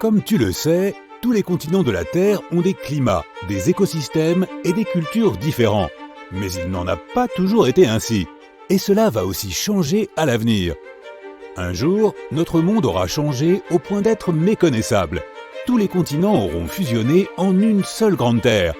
Comme tu le sais, tous les continents de la Terre ont des climats, des écosystèmes et des cultures différents. Mais il n'en a pas toujours été ainsi. Et cela va aussi changer à l'avenir. Un jour, notre monde aura changé au point d'être méconnaissable. Tous les continents auront fusionné en une seule grande Terre.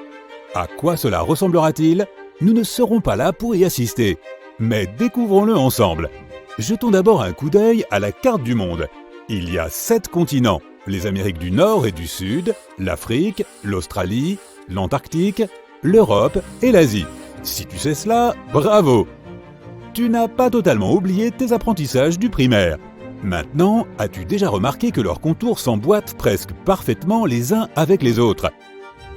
À quoi cela ressemblera-t-il ? Nous ne serons pas là pour y assister. Mais découvrons-le ensemble. Jetons d'abord un coup d'œil à la carte du monde. Il y a 7 continents. Les Amériques du Nord et du Sud, l'Afrique, l'Australie, l'Antarctique, l'Europe et l'Asie. Si tu sais cela, bravo! Tu n'as pas totalement oublié tes apprentissages du primaire. Maintenant, as-tu déjà remarqué que leurs contours s'emboîtent presque parfaitement les uns avec les autres ?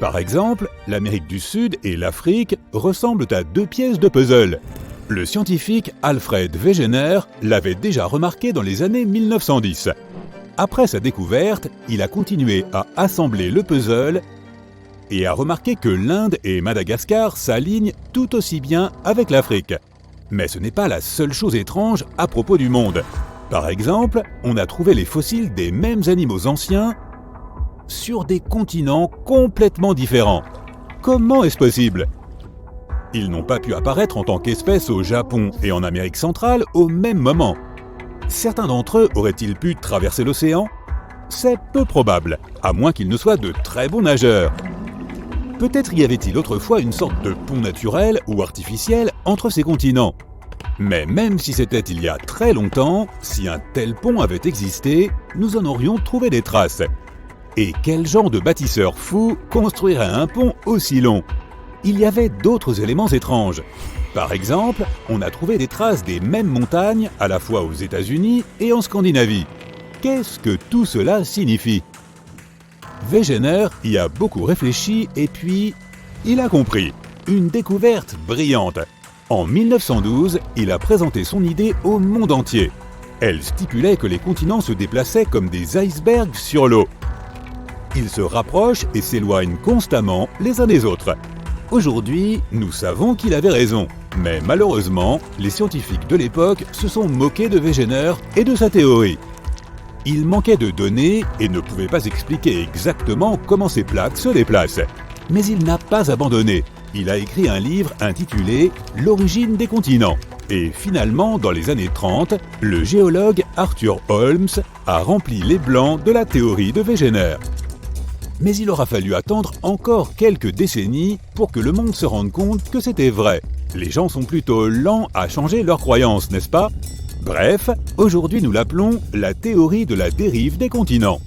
Par exemple, l'Amérique du Sud et l'Afrique ressemblent à 2 pièces de puzzle. Le scientifique Alfred Wegener l'avait déjà remarqué dans les années 1910. Après sa découverte, il a continué à assembler le puzzle et a remarqué que l'Inde et Madagascar s'alignent tout aussi bien avec l'Afrique. Mais ce n'est pas la seule chose étrange à propos du monde. Par exemple, on a trouvé les fossiles des mêmes animaux anciens sur des continents complètement différents. Comment est-ce possible ? Ils n'ont pas pu apparaître en tant qu'espèces au Japon et en Amérique centrale au même moment. Certains d'entre eux auraient-ils pu traverser l'océan ? C'est peu probable, à moins qu'ils ne soient de très bons nageurs. Peut-être y avait-il autrefois une sorte de pont naturel ou artificiel entre ces continents. Mais même si c'était il y a très longtemps, si un tel pont avait existé, nous en aurions trouvé des traces. Et quel genre de bâtisseur fou construirait un pont aussi long ? Il y avait d'autres éléments étranges. Par exemple, on a trouvé des traces des mêmes montagnes à la fois aux États-Unis et en Scandinavie. Qu'est-ce que tout cela signifie ? Wegener y a beaucoup réfléchi et puis, il a compris. Une découverte brillante. En 1912, il a présenté son idée au monde entier. Elle stipulait que les continents se déplaçaient comme des icebergs sur l'eau. Ils se rapprochent et s'éloignent constamment les uns des autres. Aujourd'hui, nous savons qu'il avait raison. Mais malheureusement, les scientifiques de l'époque se sont moqués de Wegener et de sa théorie. Il manquait de données et ne pouvait pas expliquer exactement comment ces plaques se déplacent. Mais il n'a pas abandonné. Il a écrit un livre intitulé « L'origine des continents ». Et finalement, dans les années 30, le géologue Arthur Holmes a rempli les blancs de la théorie de Wegener. Mais il aura fallu attendre encore quelques décennies pour que le monde se rende compte que c'était vrai. Les gens sont plutôt lents à changer leurs croyances, n'est-ce pas ? Bref, aujourd'hui nous l'appelons la théorie de la dérive des continents.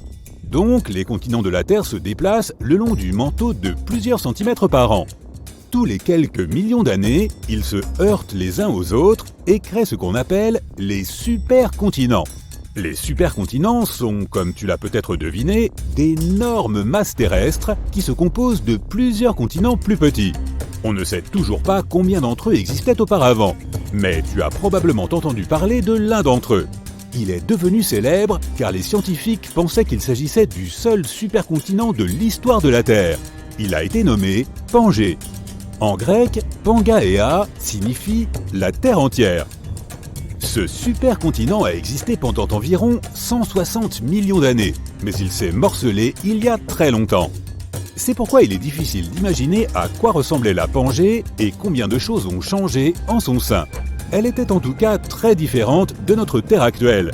Donc, les continents de la Terre se déplacent le long du manteau de plusieurs centimètres par an. Tous les quelques millions d'années, ils se heurtent les uns aux autres et créent ce qu'on appelle les supercontinents. Les supercontinents sont, comme tu l'as peut-être deviné, d'énormes masses terrestres qui se composent de plusieurs continents plus petits. On ne sait toujours pas combien d'entre eux existaient auparavant, mais tu as probablement entendu parler de l'un d'entre eux. Il est devenu célèbre car les scientifiques pensaient qu'il s'agissait du seul supercontinent de l'histoire de la Terre. Il a été nommé Pangée. En grec, Pangaea signifie « la Terre entière ». Ce supercontinent a existé pendant environ 160 millions d'années, mais il s'est morcelé il y a très longtemps. C'est pourquoi il est difficile d'imaginer à quoi ressemblait la Pangée et combien de choses ont changé en son sein. Elle était en tout cas très différente de notre Terre actuelle.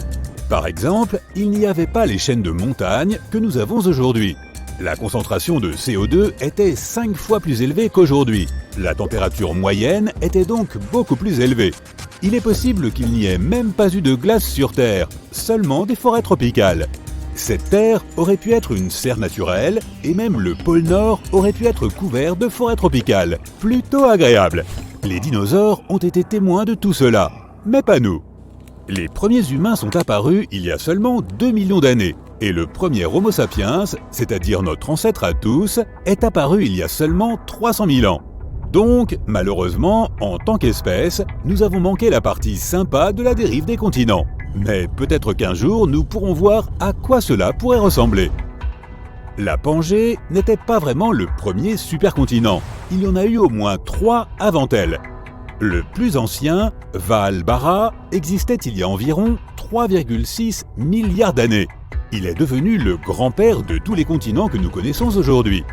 Par exemple, il n'y avait pas les chaînes de montagnes que nous avons aujourd'hui. La concentration de CO2 était 5 fois plus élevée qu'aujourd'hui. La température moyenne était donc beaucoup plus élevée. Il est possible qu'il n'y ait même pas eu de glace sur Terre, seulement des forêts tropicales. Cette Terre aurait pu être une serre naturelle, et même le pôle Nord aurait pu être couvert de forêts tropicales. Plutôt agréable. Les dinosaures ont été témoins de tout cela, mais pas nous. Les premiers humains sont apparus il y a seulement 2 millions d'années, et le premier Homo sapiens, c'est-à-dire notre ancêtre à tous, est apparu il y a seulement 300 000 ans. Donc, malheureusement, en tant qu'espèce, nous avons manqué la partie sympa de la dérive des continents. Mais peut-être qu'un jour, nous pourrons voir à quoi cela pourrait ressembler. La Pangée n'était pas vraiment le premier supercontinent. Il y en a eu au moins 3 avant elle. Le plus ancien, Vaalbara, existait il y a environ 3,6 milliards d'années. Il est devenu le grand-père de tous les continents que nous connaissons aujourd'hui.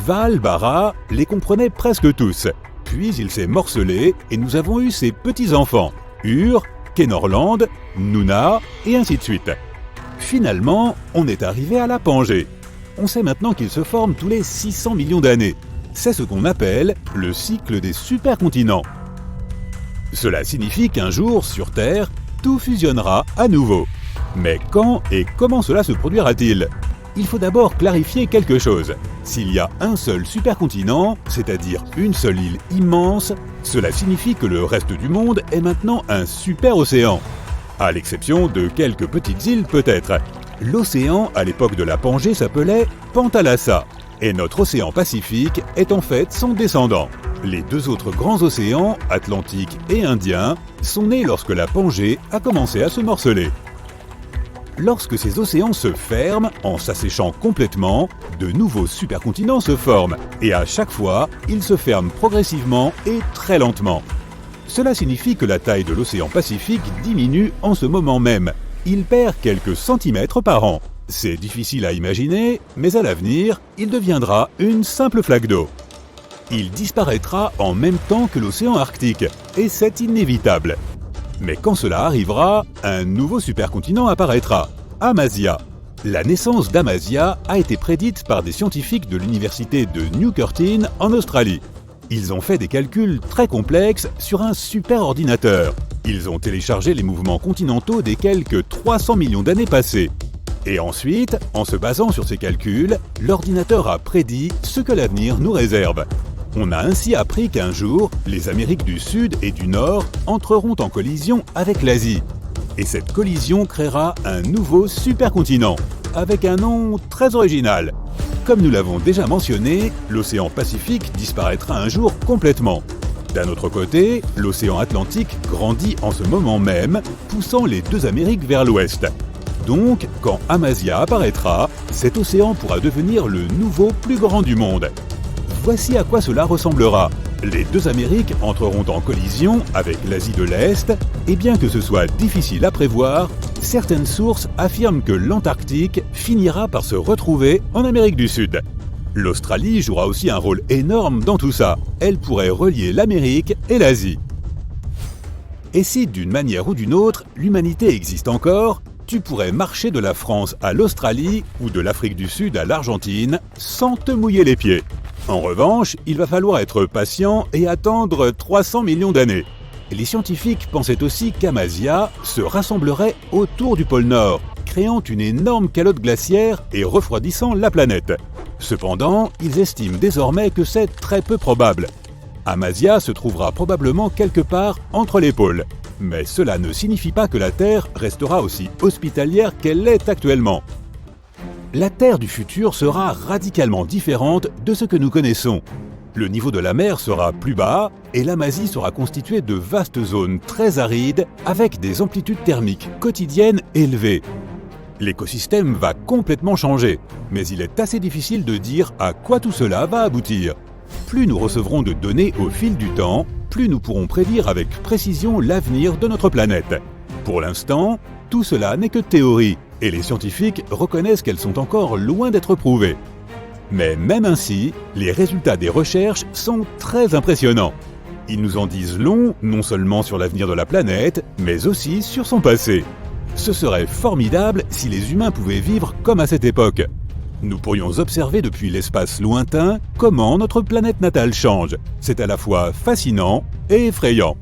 Val Barra les comprenait presque tous. Puis il s'est morcelé et nous avons eu ses petits-enfants, Ur, Kenorland, Nuna et ainsi de suite. Finalement, on est arrivé à la Pangée. On sait maintenant qu'ils se forment tous les 600 millions d'années. C'est ce qu'on appelle le cycle des supercontinents. Cela signifie qu'un jour, sur Terre, tout fusionnera à nouveau. Mais quand et comment cela se produira-t-il ? Il faut d'abord clarifier quelque chose. S'il y a un seul supercontinent, c'est-à-dire une seule île immense, cela signifie que le reste du monde est maintenant un super-océan. À l'exception de quelques petites îles peut-être. L'océan, à l'époque de la Pangée, s'appelait Pantalassa. Et notre océan Pacifique est en fait son descendant. Les deux autres grands océans, Atlantique et Indien, sont nés lorsque la Pangée a commencé à se morceler. Lorsque ces océans se ferment, en s'asséchant complètement, de nouveaux supercontinents se forment, et à chaque fois, ils se ferment progressivement et très lentement. Cela signifie que la taille de l'océan Pacifique diminue en ce moment même. Il perd quelques centimètres par an. C'est difficile à imaginer, mais à l'avenir, il deviendra une simple flaque d'eau. Il disparaîtra en même temps que l'océan Arctique, et c'est inévitable. Mais quand cela arrivera, un nouveau supercontinent apparaîtra, Amasia. La naissance d'Amasia a été prédite par des scientifiques de l'université de Newcastle en Australie. Ils ont fait des calculs très complexes sur un superordinateur. Ils ont téléchargé les mouvements continentaux des quelques 300 millions d'années passées. Et ensuite, en se basant sur ces calculs, l'ordinateur a prédit ce que l'avenir nous réserve. On a ainsi appris qu'un jour, les Amériques du Sud et du Nord entreront en collision avec l'Asie. Et cette collision créera un nouveau supercontinent, avec un nom très original. Comme nous l'avons déjà mentionné, l'océan Pacifique disparaîtra un jour complètement. D'un autre côté, l'océan Atlantique grandit en ce moment même, poussant les deux Amériques vers l'ouest. Donc, quand Amasia apparaîtra, cet océan pourra devenir le nouveau plus grand du monde. Voici à quoi cela ressemblera. Les deux Amériques entreront en collision avec l'Asie de l'Est, et bien que ce soit difficile à prévoir, certaines sources affirment que l'Antarctique finira par se retrouver en Amérique du Sud. L'Australie jouera aussi un rôle énorme dans tout ça. Elle pourrait relier l'Amérique et l'Asie. Et si, d'une manière ou d'une autre, l'humanité existe encore, tu pourrais marcher de la France à l'Australie ou de l'Afrique du Sud à l'Argentine sans te mouiller les pieds. En revanche, il va falloir être patient et attendre 300 millions d'années. Les scientifiques pensaient aussi qu'Amasia se rassemblerait autour du pôle Nord, créant une énorme calotte glaciaire et refroidissant la planète. Cependant, ils estiment désormais que c'est très peu probable. Amasia se trouvera probablement quelque part entre les pôles. Mais cela ne signifie pas que la Terre restera aussi hospitalière qu'elle l'est actuellement. La Terre du futur sera radicalement différente de ce que nous connaissons. Le niveau de la mer sera plus bas et l'Amasie sera constituée de vastes zones très arides avec des amplitudes thermiques quotidiennes élevées. L'écosystème va complètement changer, mais il est assez difficile de dire à quoi tout cela va aboutir. Plus nous recevrons de données au fil du temps, plus nous pourrons prédire avec précision l'avenir de notre planète. Pour l'instant, tout cela n'est que théorie, et les scientifiques reconnaissent qu'elles sont encore loin d'être prouvées. Mais même ainsi, les résultats des recherches sont très impressionnants. Ils nous en disent long, non seulement sur l'avenir de la planète, mais aussi sur son passé. Ce serait formidable si les humains pouvaient vivre comme à cette époque. Nous pourrions observer depuis l'espace lointain comment notre planète natale change. C'est à la fois fascinant et effrayant.